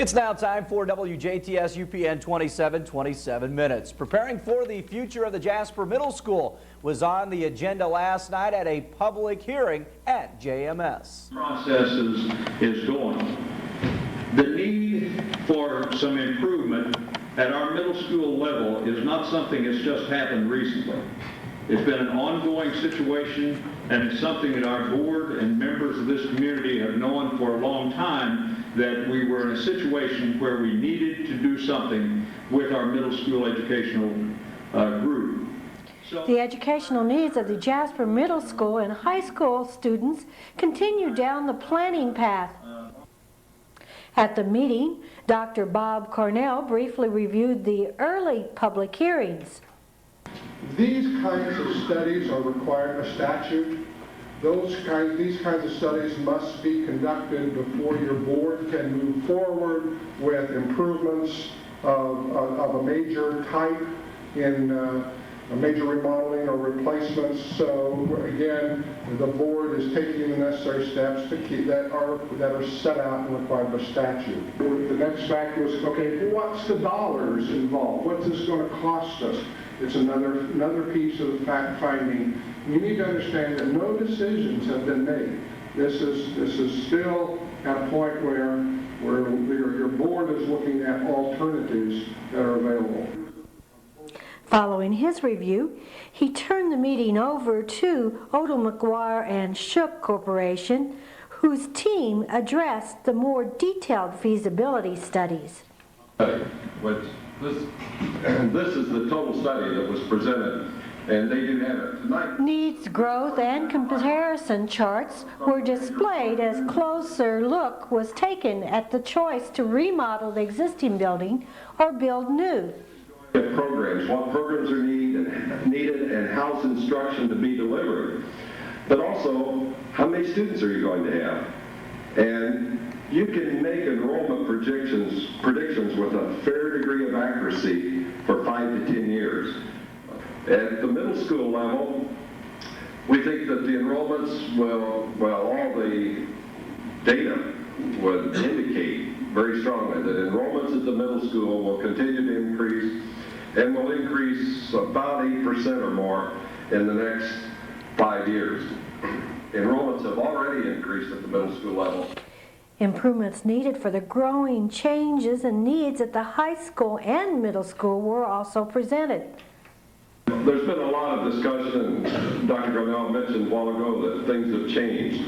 It's now time for WJTS UPN 27 minutes. Preparing for the future of the Jasper Middle School was on the agenda last night at a public hearing at JMS. Process is going. The need for some improvement at our middle school level is not something that's just happened recently. It's been an ongoing situation, and it's something that our board and members of this community have known for a long time, that we were in a situation where we needed to do something with our middle school educational group. The educational needs of the Jasper Middle School and high school students continue down the planning path. At the meeting, Dr. Bob Cornell briefly reviewed the early public hearings. These kinds of studies are required by statute. These kinds of studies must be conducted before your board can move forward with improvements of a major type in a major remodeling or replacements. So again, the board is taking the necessary steps to keep that are set out and required by statute. The next factor was, okay, what's the dollars involved? What's this going to cost us? It's another piece of fact finding. You need to understand that no decisions have been made. This is still at a point where your board is looking at alternatives that are available. Following his review, he turned the meeting over to Odell McGuire and Shook Corporation, whose team addressed the more detailed feasibility studies. This is the total study that was presented, and they didn't have it tonight. Needs, growth, and comparison charts were displayed as closer look was taken at the choice to remodel the existing building or build new. Programs, what programs are needed, and how's instruction to be delivered, but also how many students are you going to have, and you can make enrollment predictions with a fair degree of accuracy for 5 to 10 years. At the middle school level, we think that the enrollments all the data would indicate very strongly that enrollments at the middle school will continue to increase and will increase about 8% or more in the next 5 years. Enrollments have already increased at the middle school level. Improvements needed for the growing changes and needs at the high school and middle school were also presented. There's been a lot of discussion, and Dr. Cornell mentioned a while ago that things have changed.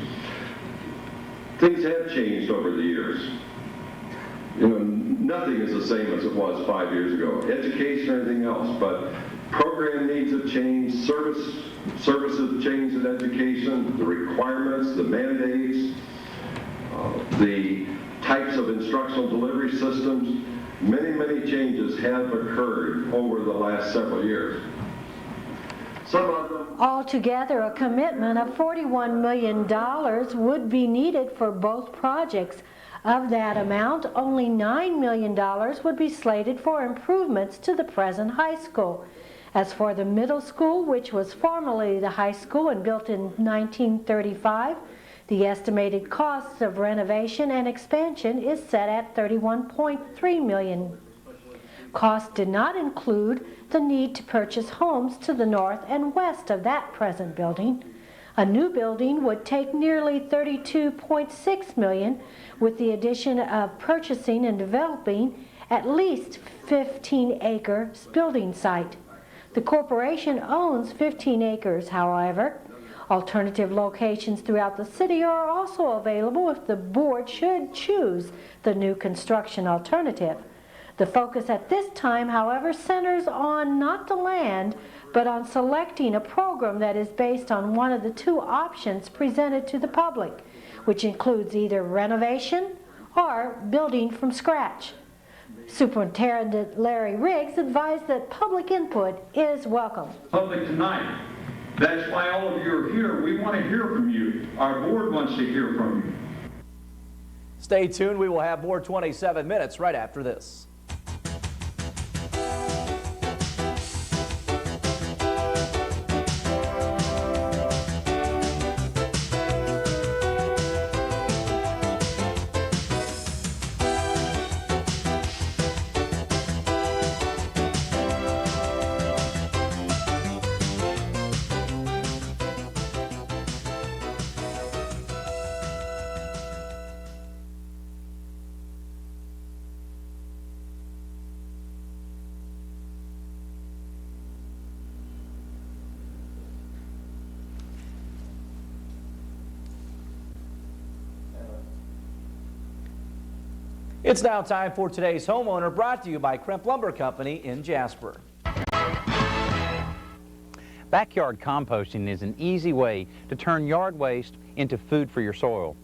Things have changed over the years. You know, nothing is the same as it was 5 years ago. Education or anything else, but program needs have changed, services have changed in education, the requirements, the mandates, the types of instructional delivery systems. Many changes have occurred over the last several years. Some of them. Altogether, a commitment of $41 million would be needed for both projects. Of that amount, only $9 million would be slated for improvements to the present high school. As for the middle school, which was formerly the high school and built in 1935, the estimated costs of renovation and expansion is set at $31.3 million. Costs did not include the need to purchase homes to the north and west of that present building. A new building would take nearly $32.6 million, with the addition of purchasing and developing at least 15-acre building site. The corporation owns 15 acres, however. Alternative locations throughout the city are also available if the board should choose the new construction alternative. The focus at this time, however, centers on not the land, but on selecting a program that is based on one of the two options presented to the public, which includes either renovation or building from scratch. Superintendent Larry Riggs advised that public input is welcome. Public tonight. That's why all of you are here. We want to hear from you. Our board wants to hear from you. Stay tuned. We will have more 27 minutes right after this. It's now time for today's homeowner, brought to you by Kremp Lumber Company in Jasper. Backyard composting is an easy way to turn yard waste into food for your soil.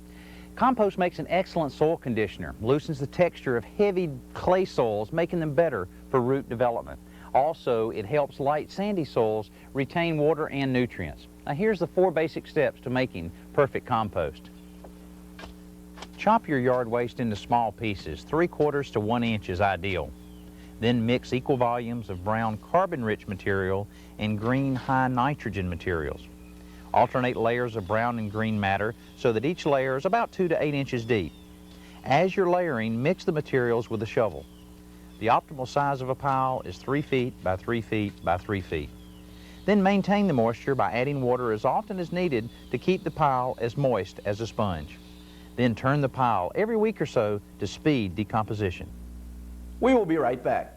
Compost makes an excellent soil conditioner, loosens the texture of heavy clay soils, making them better for root development. Also, it helps light sandy soils retain water and nutrients. Now here's the 4 basic steps to making perfect compost. Chop your yard waste into small pieces. 3/4 to 1 inch is ideal. Then mix equal volumes of brown carbon-rich material and green high nitrogen materials. Alternate layers of brown and green matter so that each layer is about 2 to 8 inches deep. As you're layering, mix the materials with a shovel. The optimal size of a pile is 3 feet by 3 feet by 3 feet. Then maintain the moisture by adding water as often as needed to keep the pile as moist as a sponge. Then turn the pile every week or so to speed decomposition. We will be right back.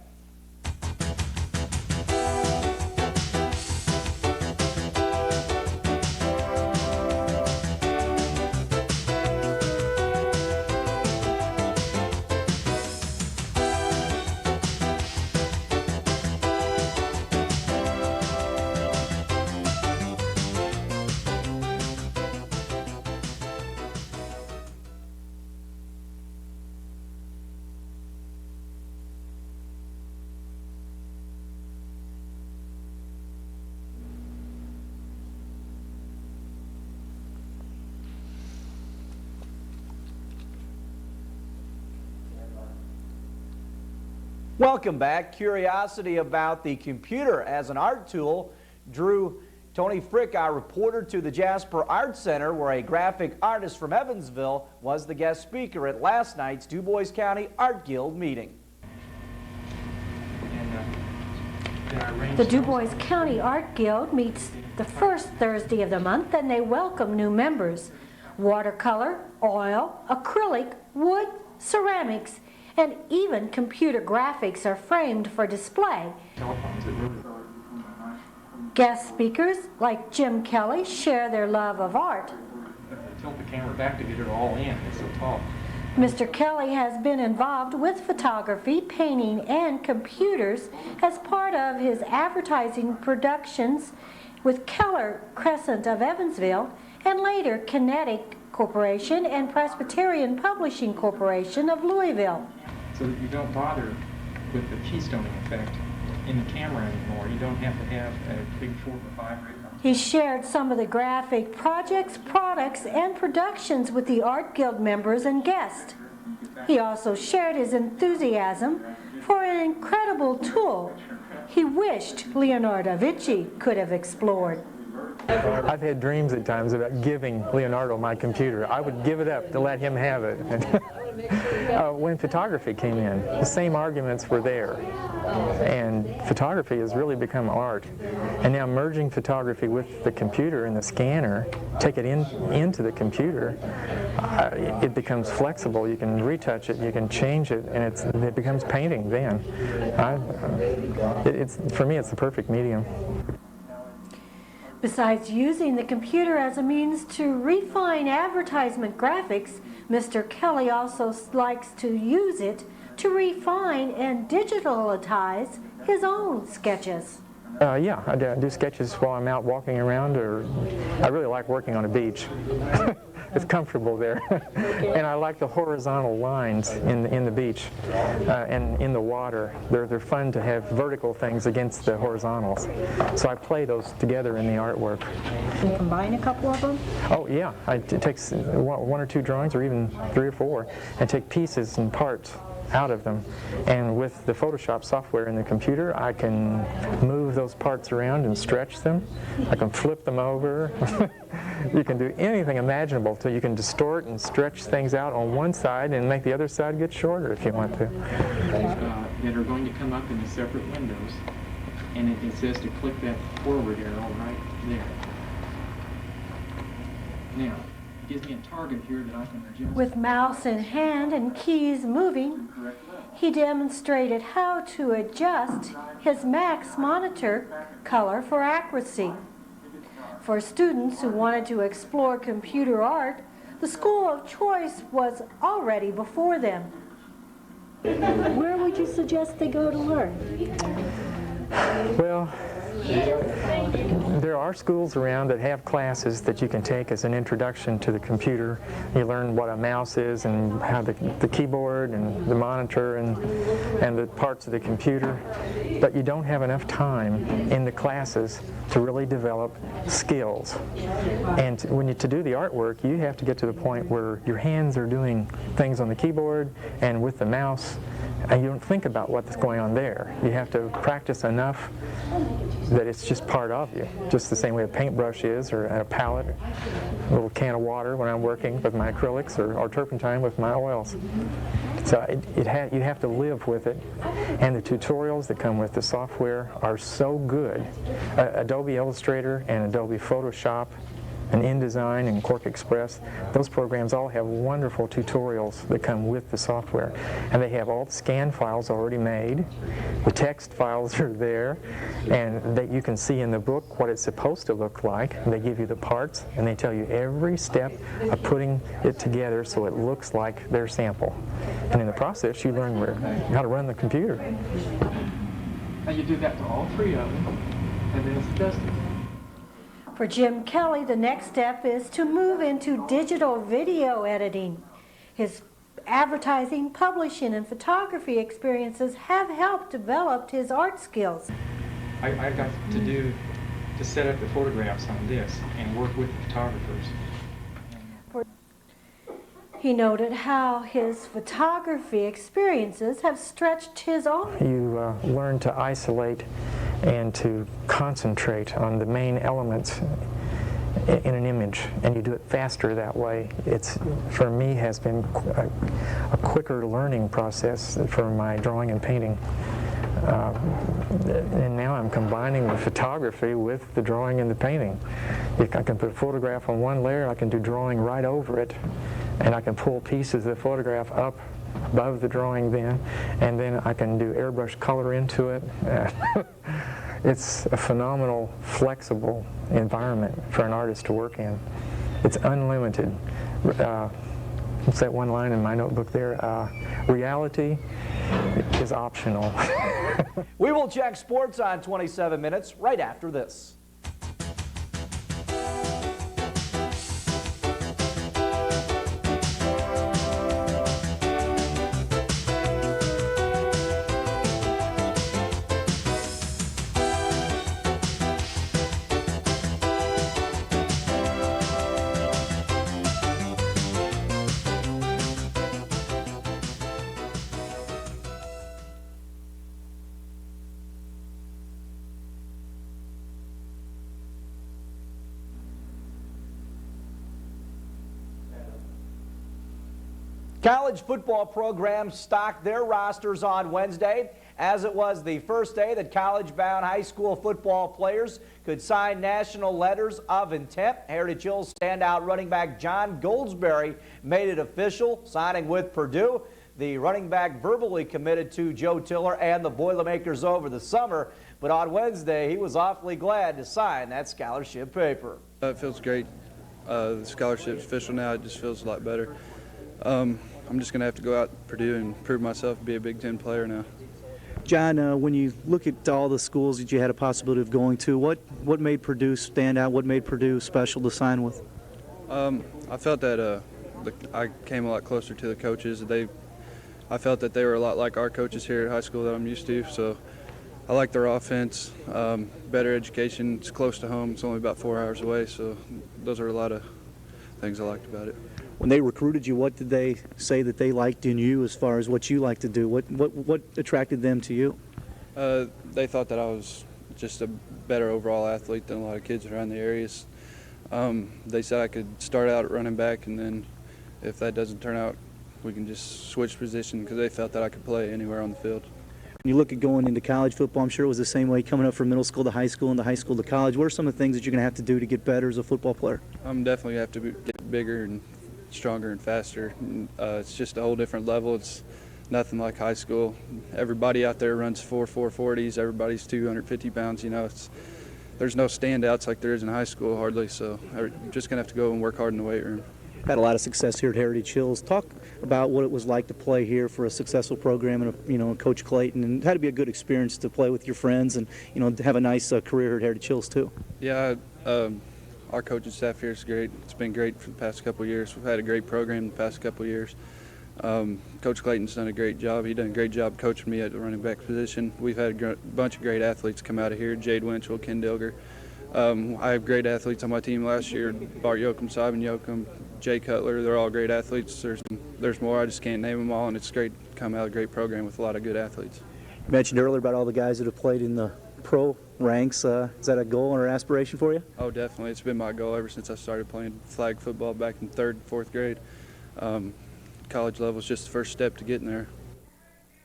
Welcome back. Curiosity about the computer as an art tool drew Toni Frick, our reporter, to the Jasper Arts Center, where a graphic artist from Evansville was the guest speaker at last night's Dubois County Art Guild meeting. The Dubois County Art Guild meets the first Thursday of the month, and they welcome new members. Watercolor, oil, acrylic, wood, ceramics, and even computer graphics are framed for display. Guest speakers like Jim Kelley share their love of art. Tilt the camera back to get it all in. It's so tall. Mr. Kelley has been involved with photography, painting, and computers as part of his advertising productions with Keller Crescent of Evansville and later Kinetic Corporation and Presbyterian Publishing Corporation of Louisville. So that you don't bother with the keystoning effect in the camera anymore. You don't have to have a big 4 or 5 rig. He shared some of the graphic projects, products, and productions with the Art Guild members and guests. He also shared his enthusiasm for an incredible tool he wished Leonardo da Vinci could have explored. I've had dreams at times about giving Leonardo my computer. I would give it up to let him have it. When photography came in, the same arguments were there. And photography has really become art. And now merging photography with the computer and the scanner, take it into the computer, it becomes flexible. You can retouch it, you can change it, and it becomes painting then. For me, it's the perfect medium. Besides using the computer as a means to refine advertisement graphics, Mr. Kelley also likes to use it to refine and digitalize his own sketches. Yeah, I do sketches while I'm out walking around, or I really like working on a beach. It's comfortable there. And I like the horizontal lines in the beach and in the water. They're fun to have vertical things against the horizontals. So I play those together in the artwork. Can you combine a couple of them? Oh yeah, it takes 1 or 2 drawings, or even 3 or 4, and take pieces and parts out of them. And with the Photoshop software in the computer, I can move those parts around and stretch them. I can flip them over. You can do anything imaginable. So you can distort and stretch things out on one side and make the other side get shorter if you want to. That are going to come up in the separate windows. And it says to click that forward arrow right there. Now, it gives me a target here that I can adjust. With mouse in hand and keys moving, he demonstrated how to adjust his Max monitor color for accuracy. For students who wanted to explore computer art, the school of choice was already before them. Where would you suggest they go to learn? Well, there are schools around that have classes that you can take as an introduction to the computer. You learn what a mouse is and how the keyboard and the monitor and the parts of the computer. But you don't have enough time in the classes to really develop skills. And to do the artwork, you have to get to the point where your hands are doing things on the keyboard and with the mouse, and you don't think about what's going on there. You have to practice enough that it's just part of you, just the same way a paintbrush is, or a palette, a little can of water when I'm working with my acrylics, or turpentine with my oils. So you have to live with it, and the tutorials that come with the software are so good. Adobe Illustrator and Adobe Photoshop and InDesign and Quark Express, those programs all have wonderful tutorials that come with the software. And they have all the scan files already made. The text files are there, and that you can see in the book what it's supposed to look like. And they give you the parts, and they tell you every step of putting it together so it looks like their sample. And in the process, you learn how to run the computer. Now you do that to all three of them, and then it's tested. For Jim Kelley, the next step is to move into digital video editing. His advertising, publishing, and photography experiences have helped develop his art skills. I got to set up the photographs on this and work with the photographers. He noted how his photography experiences have stretched his own. You learn to isolate and to concentrate on the main elements in an image, and you do it faster that way. It's, for me, has been a quicker learning process for my drawing and painting. And now I'm combining the photography with the drawing and the painting. I can put a photograph on one layer, I can do drawing right over it, and I can pull pieces of the photograph up above the drawing then, and then I can do airbrush color into it. It's a phenomenal, flexible environment for an artist to work in. It's unlimited. What's that one line in my notebook there? Reality is optional. We will check sports on 27 Minutes right after this. College football programs stocked their rosters on Wednesday, as it was the first day that college-bound high school football players could sign national letters of intent. Heritage Hills standout running back John Goldsberry made it official, signing with Purdue. The running back verbally committed to Joe Tiller and the Boilermakers over the summer, but on Wednesday he was awfully glad to sign that scholarship paper. It feels great. The scholarship's official now. It just feels a lot better. I'm just going to have to go out to Purdue and prove myself to be a Big Ten player now. John, when you look at all the schools that you had a possibility of going to, what made Purdue stand out? What made Purdue special to sign with? I felt that I came a lot closer to the coaches. I felt that they were a lot like our coaches here at high school that I'm used to, so I like their offense, better education. It's close to home. It's only about 4 hours away, so those are a lot of things I liked about it. When they recruited you, what did they say that they liked in you as far as what you like to do? What attracted them to you? They thought that I was just a better overall athlete than a lot of kids around the areas. They said I could start out at running back, and then if that doesn't turn out, we can just switch position, because they felt that I could play anywhere on the field. When you look at going into college football, I'm sure it was the same way coming up from middle school to high school and the high school to college. What are some of the things that you're going to have to do to get better as a football player? I'm definitely going to have to get bigger and stronger and faster. It's just a whole different level. It's nothing like high school. Everybody out there runs 4.40s. Everybody's 250 pounds. You know, there's no standouts like there is in high school hardly. So I'm just gonna have to go and work hard in the weight room. Had a lot of success here at Heritage Hills. Talk about what it was like to play here for a successful program and, you know, Coach Clayton, and it had to be a good experience to play with your friends and, you know, to have a nice career here at Heritage Hills too. Yeah, our coaching staff here is great. It's been great for the past couple of years. We've had a great program the past couple of years. Coach Clayton's done a great job. He done a great job coaching me at the running back position. We've had a bunch of great athletes come out of here, Jade Winchell, Ken Dilger. I have great athletes on my team last year, Bart Yoakum, Simon Yoakum, Jay Cutler. They're all great athletes. There's more. I just can't name them all, and it's great to come out of a great program with a lot of good athletes. You mentioned earlier about all the guys that have played in the pro ranks. Is that a goal or aspiration for you? Oh, definitely. It's been my goal ever since I started playing flag football back in 3rd, 4th grade. College level is just the first step to getting there.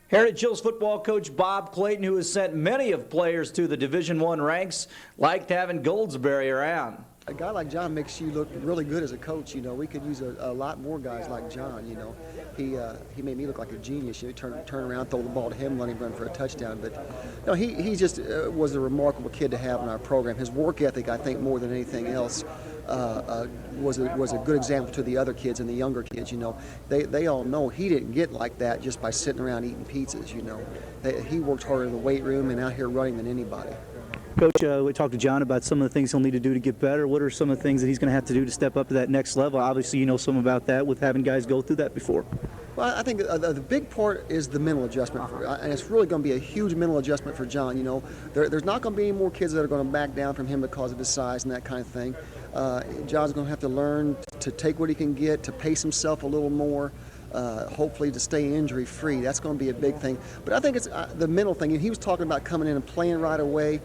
Heritage Hills football coach Bob Clayton, who has sent many of players to the Division I ranks, liked having Goldsberry around. A guy like John makes you look really good as a coach. You know, we could use a lot more guys like John. You know, he made me look like a genius. You know, turn around, throw the ball to him, let him run for a touchdown. But no, he just was a remarkable kid to have in our program. His work ethic, I think, more than anything else, was a good example to the other kids and the younger kids. You know, they all know he didn't get like that just by sitting around eating pizzas. You know, he worked harder in the weight room and out here running than anybody. Coach, we talked to John about some of the things he'll need to do to get better. What are some of the things that he's going to have to do to step up to that next level? Obviously, you know some about that with having guys go through that before. Well, I think the big part is the mental adjustment, and it's really going to be a huge mental adjustment for John. You know, there's not going to be any more kids that are going to back down from him because of his size and that kind of thing. John's going to have to learn to take what he can get, to pace himself a little more, hopefully to stay injury-free. That's going to be a big thing. But I think it's the mental thing. And he was talking about coming in and playing right away.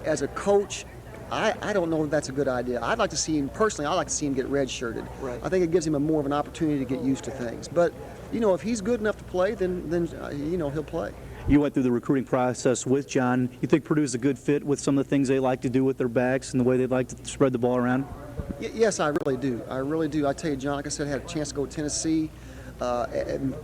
As a coach, I don't know if that's a good idea. I'd like to see him, personally, I'd like to see him get redshirted. Right. I think it gives him more of an opportunity to get used to things. But, you know, if he's good enough to play, then you know, he'll play. You went through the recruiting process with John. You think Purdue's a good fit with some of the things they like to do with their backs and the way they like to spread the ball around? Yes, I really do. I really do. I tell you, John, like I said, I had a chance to go to Tennessee,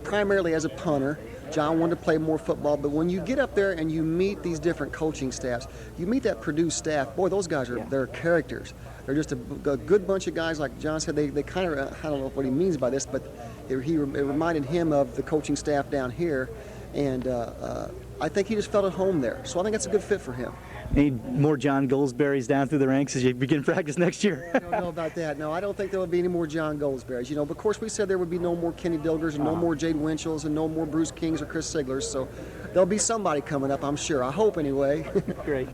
primarily as a punter. John wanted to play more football, but when you get up there and you meet these different coaching staffs, you meet that Purdue staff, boy, those guys they're characters. They're just a good bunch of guys. Like John said, they kind of, I don't know what he means by this, but it reminded him of the coaching staff down here, and I think he just felt at home there. So I think that's a good fit for him. Need more John Goldsberries down through the ranks as you begin practice next year? I don't know about that. No, I don't think there will be any more John Goldsberries. You know, but of course we said there would be no more Kenny Dilgers and no more Jade Winchells and no more Bruce Kings or Chris Siglers. So there'll be somebody coming up, I'm sure. I hope anyway. Great.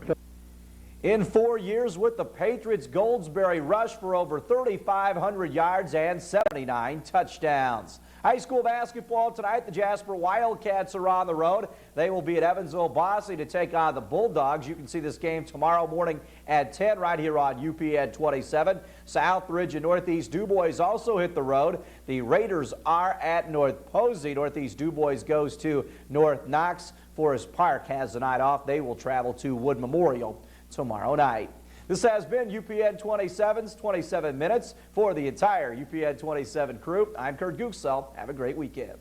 In 4 years with the Patriots, Goldsberry rushed for over 3,500 yards and 79 touchdowns. High school basketball tonight, the Jasper Wildcats are on the road. They will be at Evansville Bosse to take on the Bulldogs. You can see this game tomorrow morning at 10 right here on UPN 27. Southridge and Northeast Dubois also hit the road. The Raiders are at North Posey. Northeast Dubois goes to North Knox. Forest Park has the night off. They will travel to Wood Memorial tomorrow night. This has been UPN 27's 27 Minutes. For the entire UPN 27 crew, I'm Kurt Gutgsell. Have a great weekend.